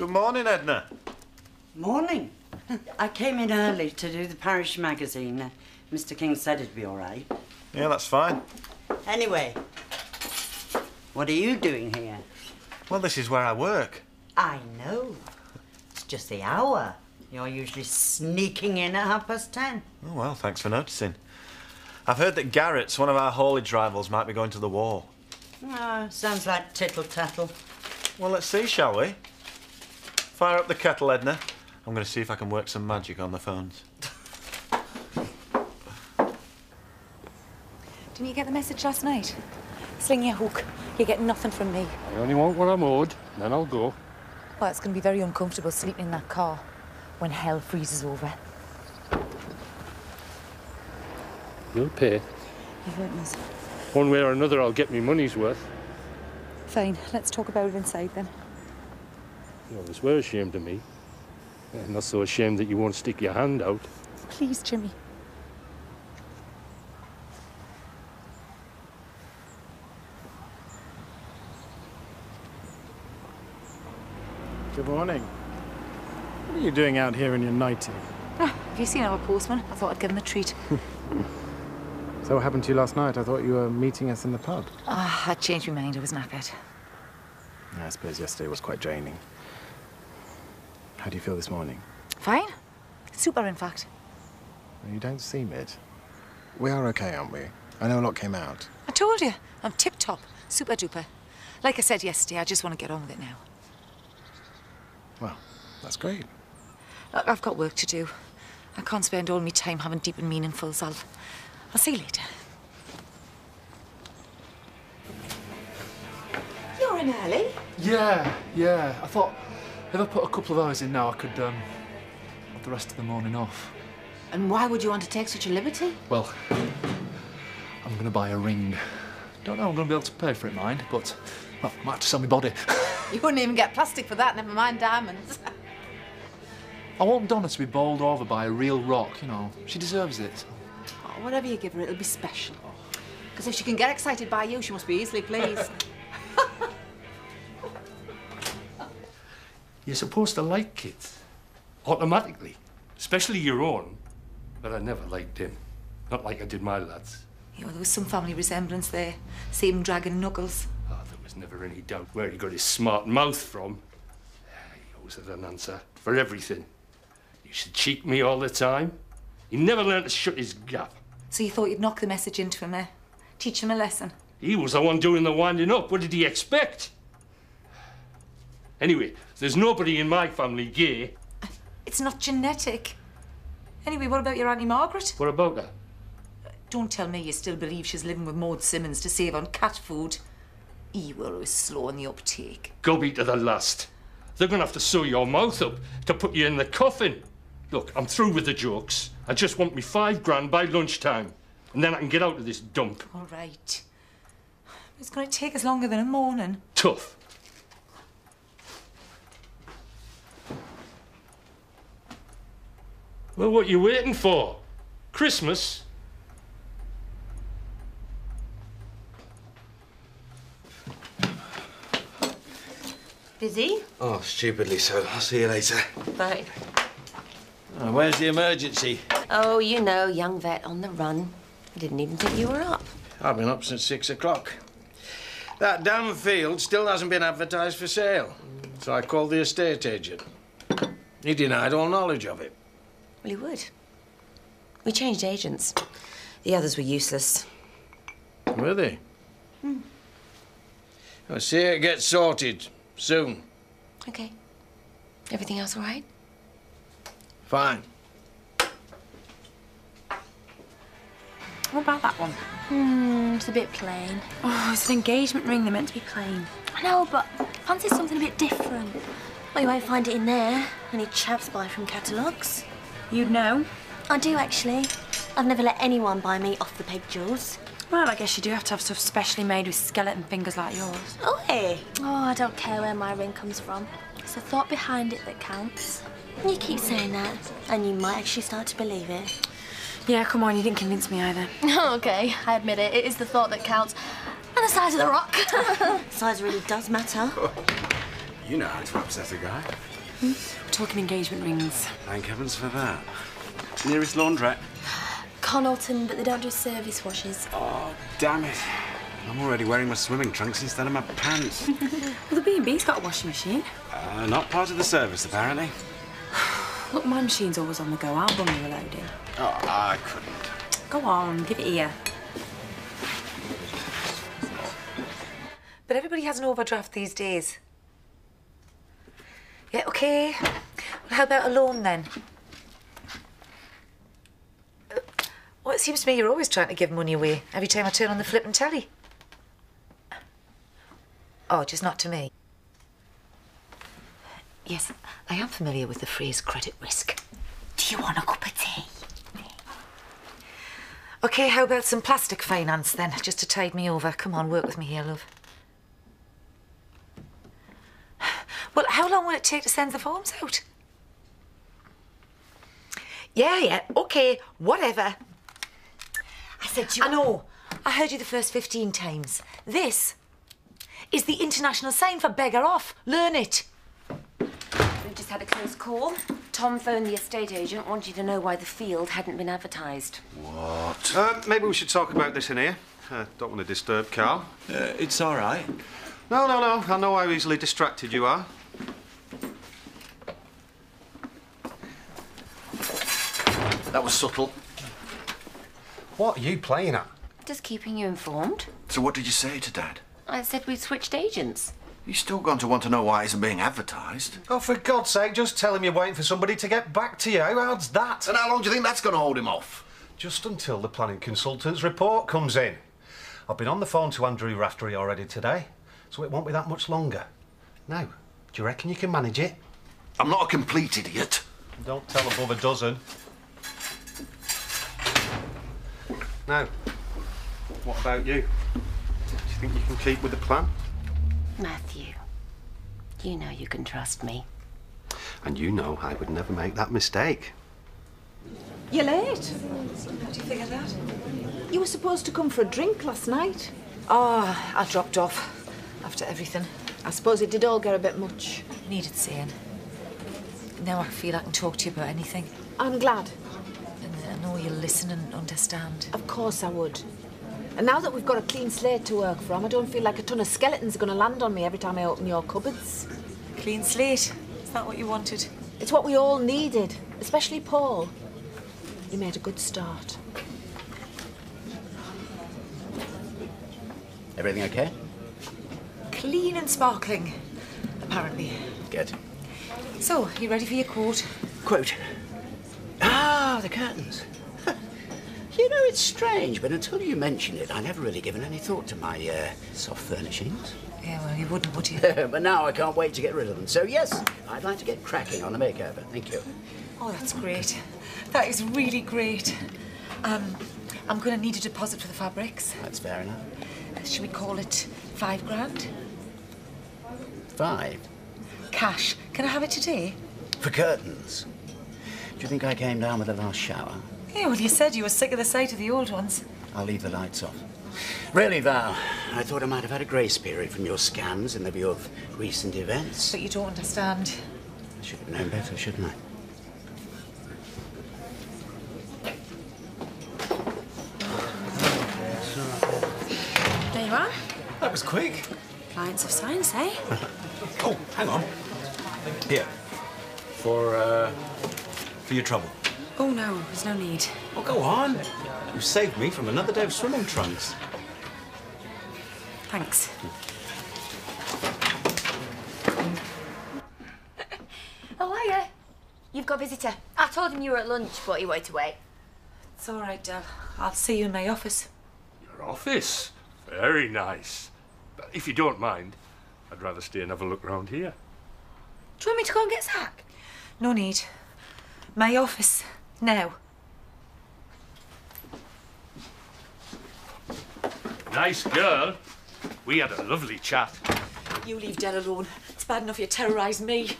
Good morning, Edna. Morning. I came in early to do the parish magazine. Mr. King said it'd be all right. Yeah, that's fine. Anyway, what are you doing here? Well, this is where I work. I know. It's just the hour. You're usually sneaking in at 10:30. Oh, well, thanks for noticing. I've heard that Garrett's, one of our haulage rivals, might be going to the war. Sounds like tittle-tattle. Well, let's see, shall we? Fire up the kettle, Edna. I'm going to see if I can work some magic on the phones. Didn't you get the message last night? Sling your hook. You get nothing from me. I only want what I'm owed, then I'll go. Well, it's going to be very uncomfortable sleeping in that car when hell freezes over. You'll pay. You've witnessed. One way or another, I'll get me money's worth. Fine. Let's talk about it inside then. You always were ashamed of me. And not so ashamed that you won't stick your hand out. Please, Jimmy. Good morning. What are you doing out here in your nightie? Have you seen our postman? I thought I'd give him a treat. So what happened to you last night? I thought you were meeting us in the pub. I changed my mind. I was knackered. I suppose yesterday was quite draining. How do you feel this morning? Fine. Super, in fact. Well, you don't seem it. We are okay, aren't we? I know a lot came out. I told you. I'm tip-top. Super-duper. Like I said yesterday, I just want to get on with it now. Well, that's great. Look, I've got work to do. I can't spend all my time having deep and meaningfuls. I'll see you later. You're in early. Yeah. I thought if I put a couple of hours in now, I could have the rest of the morning off. And why would you want to take such a liberty? Well, I'm going to buy a ring. Don't know I'm going to be able to pay for it, mind, but, well, I might have to sell my body. You wouldn't even get plastic for that, never mind diamonds. I want Donna to be bowled over by a real rock, you know. She deserves it. Oh, whatever you give her, it'll be special. Because if she can get excited by you, she must be easily pleased. You're supposed to like kids. Automatically. Especially your own. But I never liked him. Not like I did my lads. You know, there was some family resemblance there. See him dragging knuckles. Oh, there was never any doubt where he got his smart mouth from. He always had an answer for everything. He used to cheek me all the time. He never learned to shut his gap. So you thought you'd knock the message into him there? Teach him a lesson? He was the one doing the winding up. What did he expect? Anyway, there's nobody in my family gay. It's not genetic. Anyway, what about your Auntie Margaret? What about her? Don't tell me you still believe she's living with Maud Simmons to save on cat food. You were always slow on the uptake. Gobby to the last. They're going to have to sew your mouth up to put you in the coffin. Look, I'm through with the jokes. I just want me £5 by lunchtime. And then I can get out of this dump. All right. It's going to take us longer than a morning. Tough. Well, what are you waiting for? Christmas? Busy? Oh, stupidly so. I'll see you later. Bye. Oh, where's the emergency? Oh, you know, young vet on the run. I didn't even think you were up. I've been up since 6 o'clock. That damn field still hasn't been advertised for sale. So I called the estate agent. He denied all knowledge of it. Well, he would. We changed agents. The others were useless. Were they? I'll see it get sorted soon. OK. Everything else all right? Fine. What about that one? It's a bit plain. Oh, it's an engagement ring. They're meant to be plain. I know, but I fancy something a bit different. Well, you won't find it in there. Any chaps buy from catalogues. You'd know. I do, actually. I've never let anyone buy me off-the-peg jewels. Well, I guess you do have to have stuff specially made with skeleton fingers like yours. Oh, hey. Oh, I don't care where my ring comes from. It's the thought behind it that counts. You keep saying that, and you might actually start to believe it. Yeah, come on, you didn't convince me either. OK, I admit it. It is the thought that counts. And the size of the rock. Size really does matter. You know how to upset a guy. We're talking engagement rings. Thank heavens for that. Nearest laundrette? Connaughton, but they don't do service washes. Oh, damn it. I'm already wearing my swimming trunks instead of my pants. Well, the B&B's got a washing machine. Not part of the service, apparently. Look, my machine's always on the go. I'll run you a loading. Oh, I couldn't. Go on, give it here. But everybody has an overdraft these days. Yeah, OK. Well, how about a loan, then? Well, it seems to me you're always trying to give money away every time I turn on the flippin' telly. Oh, just not to me. Yes, I am familiar with the phrase credit risk. Do you want a cup of tea? OK, how about some plastic finance, then, just to tide me over? Come on, work with me here, love. Well, how long will it take to send the forms out? Yeah, OK, whatever. I said I know. I heard you the first 15 times. This is the international sign for beggar off. Learn it. We just had a close call. Tom phoned the estate agent, wanting to know why the field hadn't been advertised. What? Maybe we should talk about this in here. Don't want to disturb Carl. It's all right. No. I know how easily distracted you are. That was subtle. What are you playing at? Just keeping you informed. So what did you say to Dad? I said we'd switched agents. He's still going to want to know why it isn't being advertised. Oh, for God's sake, just tell him you're waiting for somebody to get back to you. How hard's that? And how long do you think that's going to hold him off? Just until the planning consultant's report comes in. I've been on the phone to Andrew Raftery already today, so it won't be that much longer. Now, do you reckon you can manage it? I'm not a complete idiot. Don't tell above a dozen. Now, what about you? Do you think you can keep with the plan? Matthew, you know you can trust me. And you know I would never make that mistake. You're late. How do you figure that? You were supposed to come for a drink last night. Oh, I dropped off after everything. I suppose it did all get a bit much. Needed saying. Now I feel I can talk to you about anything. I'm glad. And I know you'll listen and understand. Of course I would. And now that we've got a clean slate to work from, I don't feel like a ton of skeletons are going to land on me every time I open your cupboards. Clean slate? Is that what you wanted? It's what we all needed, especially Paul. You made a good start. Everything okay? Clean and sparkling, apparently. Good. So, you ready for your quote? Quote. Ah, the curtains. You know, it's strange, but until you mentioned it, I never really given any thought to my soft furnishings. Yeah, well, you wouldn't, would you? But now I can't wait to get rid of them. So, yes, I'd like to get cracking on a makeover. Thank you. Oh, that's great. That is really great. I'm going to need a deposit for the fabrics. That's fair enough. Should we call it £5,000? 5? Cash. Can I have it today? For curtains. Do you think I came down with the last shower? Yeah, well, you said you were sick of the sight of the old ones. I'll leave the lights off. Really, Val, I thought I might have had a grace period from your scans in the view of recent events. But you don't understand. I should have known better, shouldn't I? There you are. That was quick. Clients of science, eh? Oh, hang on. Here. For your trouble. Oh, no, there's no need. Oh, go on. You saved me from another day of swimming trunks. Thanks. Oh, hiya. You've got a visitor. I told him you were at lunch, but he went away. It's all right, Del. I'll see you in my office. Your office? Very nice. But if you don't mind, I'd rather stay and have a look round here. Do you want me to go and get Zach? No need. My office. Now. Nice girl. We had a lovely chat. You leave Del alone. It's bad enough you terrorised me.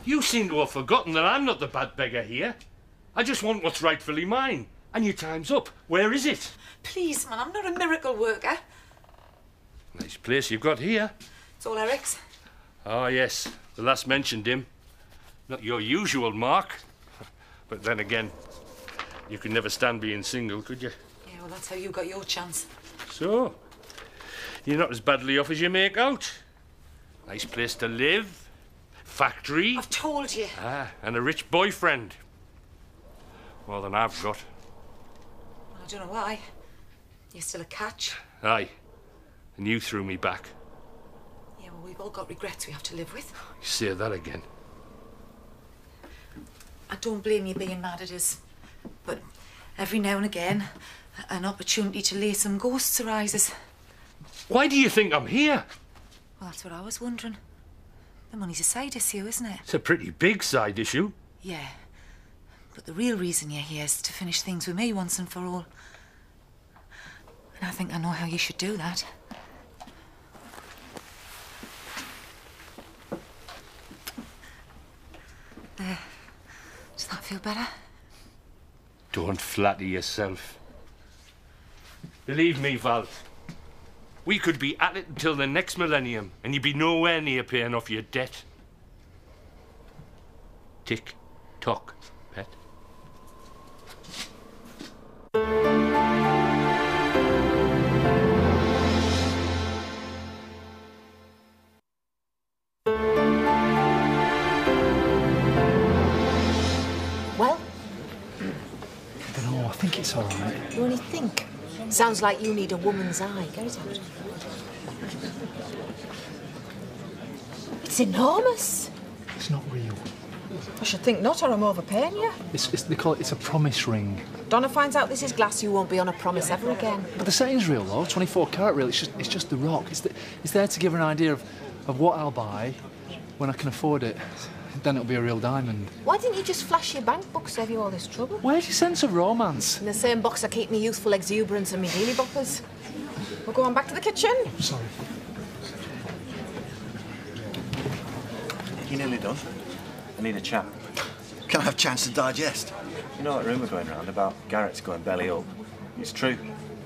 You seem to have forgotten that I'm not the bad beggar here. I just want what's rightfully mine. And your time's up. Where is it? Please, man, I'm not a miracle worker. Nice place you've got here. It's all Eric's. Ah, yes. The last mentioned him. Not your usual mark. But then again, you could never stand being single, could you? Yeah, well, that's how you got your chance. So, you're not as badly off as you make out. Nice place to live. Factory. I've told you. Ah, and a rich boyfriend. More than I've got. Well, I don't know why. You're still a catch. Aye. And you threw me back. Yeah, well, we've all got regrets we have to live with. You say that again. I don't blame you being mad at us. But every now and again, an opportunity to lay some ghosts arises. Why do you think I'm here? Well, that's what I was wondering. The money's a side issue, isn't it? It's a pretty big side issue. Yeah. But the real reason you're here is to finish things with me once and for all. And I think I know how you should do that. There. Does that feel better? Don't flatter yourself. Believe me, Val. We could be at it until the next millennium, and you'd be nowhere near paying off your debt. Tick, tock, pet. Well, I don't know, I think it's all right. you only think. Sounds like you need a woman's eye. Get it out. It's enormous. It's not real. I should think not, or I'm overpaying you. They call it, it's a promise ring. Donna finds out this is glass, you won't be on a promise ever again. But the setting's real, though. 24 carat real. It's just the rock. It's there to give her an idea of what I'll buy when I can afford it. Then it'll be a real diamond. Why didn't you just flash your bank book, save you all this trouble? Where's your sense of romance? In the same box I keep me youthful exuberance and me heely boppers. We'll go on back to the kitchen. Sorry. You nearly done? I need a chat. Can I have a chance to digest? You know that rumour going round about Garrett's going belly up? It's true.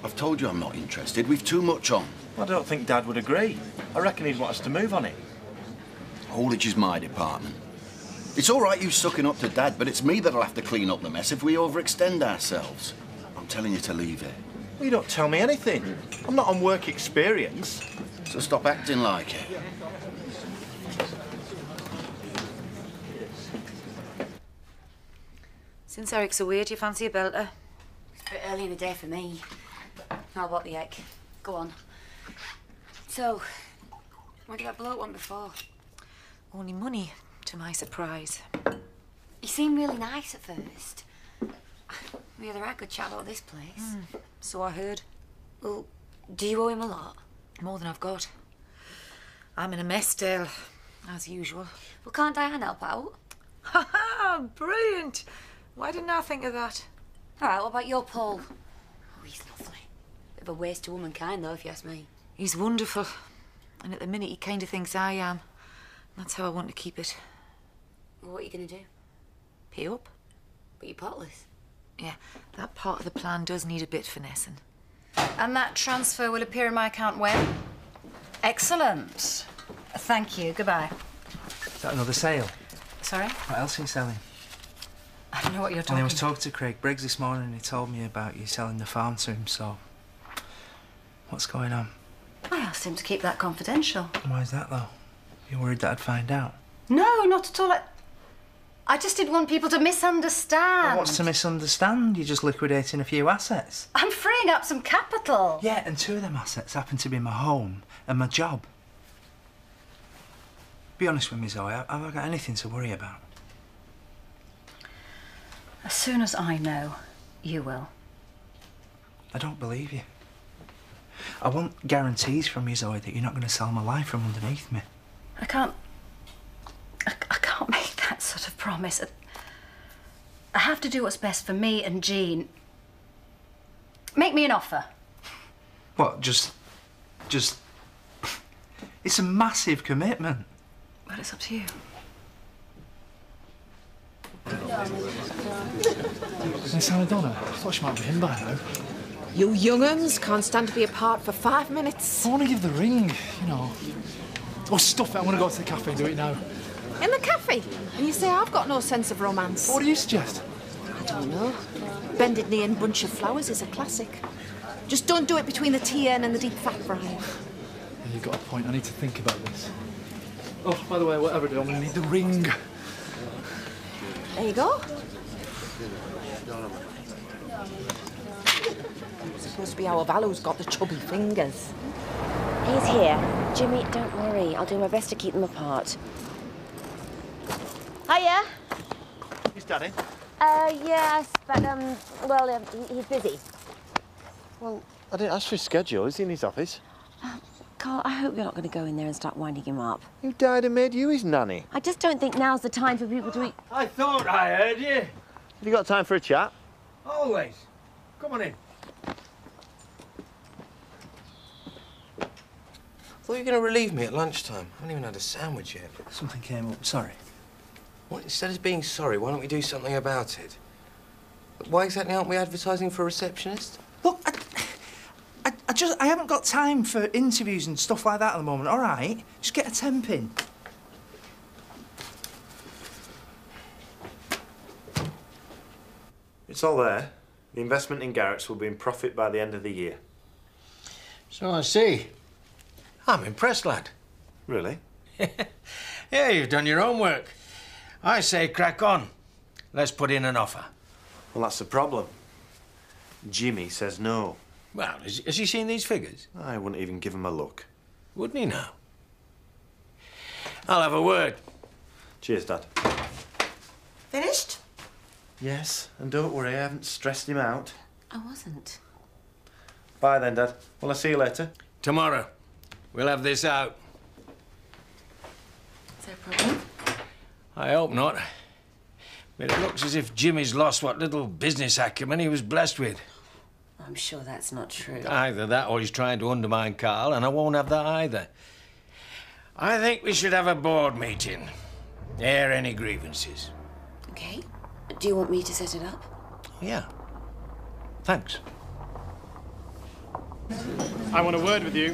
I've told you I'm not interested. We've too much on. I don't think Dad would agree. I reckon he'd want us to move on it. Haulage is my department. It's all right you sucking up to Dad, but it's me that'll have to clean up the mess if we overextend ourselves. I'm telling you to leave it. Well, you don't tell me anything. I'm not on work experience. So stop acting like it. Since Eric's away, do you fancy a belter? It's a bit early in the day for me. How about the egg? Go on. So, why did that bloke one before? Only money, to my surprise. He seemed really nice at first. We had a right good chat about this place. So I heard. Well, do you owe him a lot? More than I've got. I'm in a mess, Dale, as usual. Well, can't Diane help out? Ha ha! Brilliant! Why didn't I think of that? All right, what about your Paul? Oh, he's lovely. Bit of a waste to womankind, though, if you ask me. He's wonderful. And at the minute, he kind of thinks I am. That's how I want to keep it. Well, what are you going to do? Pay up? But you're potless. Yeah, that part of the plan does need a bit finessing. And that transfer will appear in my account when? Excellent. Thank you. Goodbye. Is that another sale? Sorry? What else are you selling? I don't know what you're talking I was about. talking to Craig Briggs this morning and he told me about you selling the farm to him, so... What's going on? I asked him to keep that confidential. Why is that, though? You're worried that I'd find out? No, not at all. I just didn't want people to misunderstand. Well, what's to misunderstand? You're just liquidating a few assets. I'm freeing up some capital. Yeah, and two of them assets happen to be my home and my job. Be honest with me, Zoe, have I got anything to worry about? As soon as I know, you will. I don't believe you. I want guarantees from you, Zoe, that you're not going to sell my life from underneath me. I can't make that sort of promise. I have to do what's best for me and Jean. Make me an offer. What, just... It's a massive commitment. Well, it's up to you. Miss Aladonna, I thought she might be in by now. You young-uns can't stand to be apart for 5 minutes. I want to give the ring, you know. Oh, stuff it. I'm going to go to the cafe and do it now. In the cafe. And you say I've got no sense of romance. What do you suggest? I don't know. Bended knee and bunch of flowers is a classic. Just don't do it between the tea urn and the deep fat fry. Yeah, you've got a point. I need to think about this. Oh, by the way, whatever I do, I'm going to need the ring. There you go. Supposed to be how Valu's got the chubby fingers. He's here. Jimmy, don't worry. I'll do my best to keep them apart. Hiya. Is Daddy? Yes, but, well, he's busy. Well, I didn't ask for his schedule. Is he in his office? Carl, I hope you're not going to go in there and start winding him up. You died and made you his nanny. I just don't think now's the time for people to eat... I thought I heard you. Have you got time for a chat? Always. Come on in. Thought you were going to relieve me at lunchtime. I haven't even had a sandwich yet. Something came up. Sorry. Well, instead of being sorry, why don't we do something about it? Why exactly aren't we advertising for a receptionist? Look, I haven't got time for interviews and stuff like that at the moment, all right? Just get a temp in. It's all there. The investment in Garrett's will be in profit by the end of the year. So I see. I'm impressed, lad. Really? Yeah, you've done your homework. I say crack on. Let's put in an offer. Well, that's the problem. Jimmy says no. Well, has he seen these figures? I wouldn't even give him a look. Wouldn't he now? I'll have a word. Cheers, Dad. Finished? Yes, and don't worry, I haven't stressed him out. I wasn't. Bye then, Dad. Well, I'll see you later. Tomorrow. We'll have this out. Is there a problem? I hope not. But it looks as if Jimmy's lost what little business acumen he was blessed with. I'm sure that's not true. Either that or he's trying to undermine Carl, and I won't have that either. I think we should have a board meeting. Air any grievances. Okay. Do you want me to set it up? Yeah. Thanks. I want a word with you.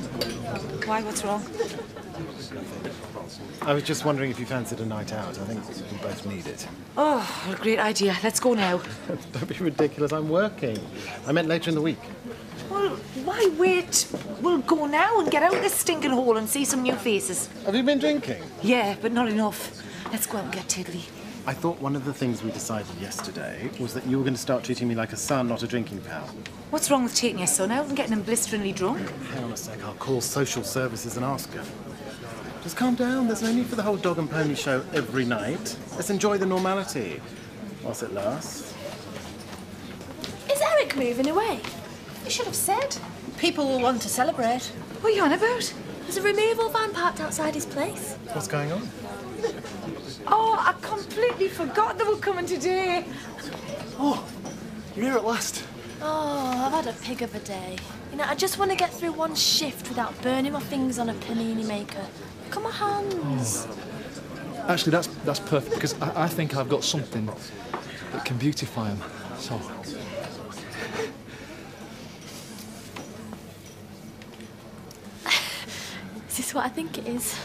Why? What's wrong? I was just wondering if you fancied a night out. I think we both need it. Oh, what a great idea. Let's go now. Don't be ridiculous. I'm working. I meant later in the week. Well, why wait? We'll go now and get out of this stinking hole and see some new faces. Have you been drinking? Yeah, but not enough. Let's go out and get tiddly. I thought one of the things we decided yesterday was that you were going to start treating me like a son, not a drinking pal. What's wrong with taking your son out and getting him blisteringly drunk? Hang on a sec. I'll call social services and ask her. Just calm down. There's no need for the whole dog and pony show every night. Let's enjoy the normality whilst it lasts. Is Eric moving away? You should have said. People will want to celebrate. What are you on about? There's a removal van parked outside his place. What's going on? Oh, I completely forgot they were coming today. Oh, you're here at last. Oh, I've had a pig of a day. You know, I just want to get through one shift without burning my fingers on a panini maker. Look at my hands. Oh. Actually, that's perfect, because I think I've got something that can beautify him. So... Is this what I think it is?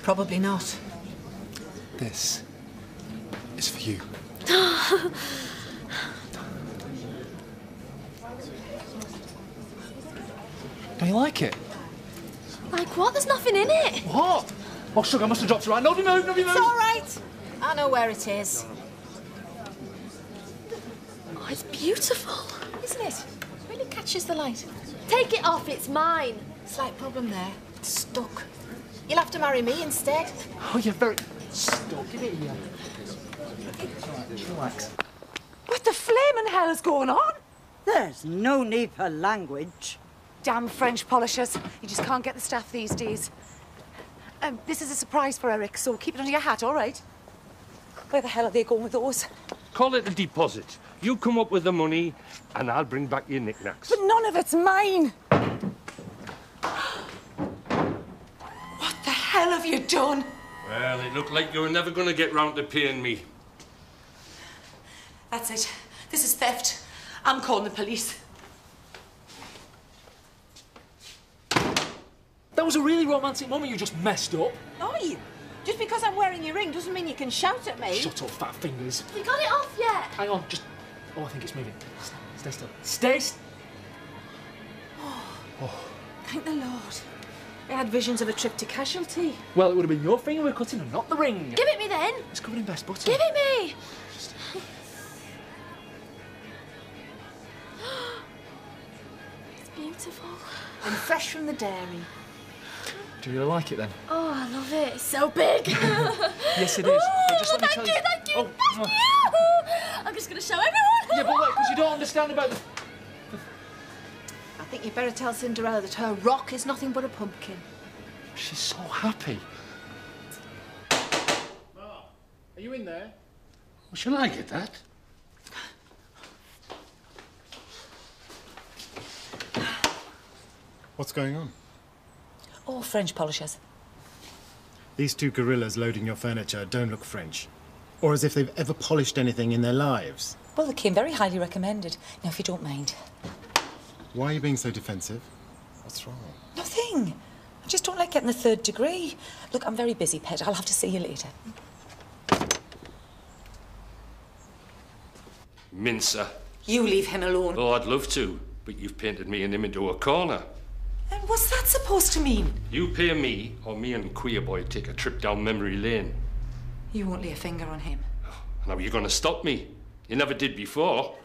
Probably not. This is for you. Don't you like it? Like what? There's nothing in it. What? Oh, sugar, I must have dropped it right. Nobody move, nobody move. It's all right. I know where it is. Oh, it's beautiful. Isn't it? Really catches the light. Take it off, it's mine. Slight problem there. It's stuck. You'll have to marry me instead. Oh, you're very... Stop, give it here. Relax. What the flaming hell is going on? There's no need for language. Damn French polishers. You just can't get the staff these days. This is a surprise for Eric, so keep it under your hat, all right? Where the hell are they going with those? Call it a deposit. You come up with the money, and I'll bring back your knickknacks. But none of it's mine. What the hell have you done? Well, it looked like you were never going to get round to paying me. That's it. This is theft. I'm calling the police. That was a really romantic moment you just messed up. Oi! Just because I'm wearing your ring doesn't mean you can shout at me. Shut up, fat fingers. Have we got it off yet? Hang on, just... Oh, I think it's moving. Stay still. Stay still. Oh. Thank the Lord. I had visions of a trip to Casualty. Well, it would have been your finger we're cutting and not the ring. Give it me then. It's covered in best butter. Give it me. It's beautiful. And fresh from the dairy. Do you really like it then? Oh, I love it. It's so big. Yes, it is. But just let me tell you. Thank you. I'm just going to show everyone. Yeah, but wait, because you don't understand about the... I think you better tell Cinderella that her rock is nothing but a pumpkin. She's so happy. Are you in there? Well, shall I get that? What's going on? All French polishers. These two gorillas loading your furniture don't look French. Or as if they've ever polished anything in their lives. Well, they came very highly recommended. Now, if you don't mind. Why are you being so defensive? What's wrong? Nothing. I just don't like getting the 3rd degree. Look, I'm very busy, Pet. I'll have to see you later. Mincer. You leave him alone. Oh, I'd love to, but you've painted me and him into a corner. And what's that supposed to mean? You pay me, or me and Queer Boy take a trip down memory lane. You won't lay a finger on him. And how are you going to stop me? You never did before.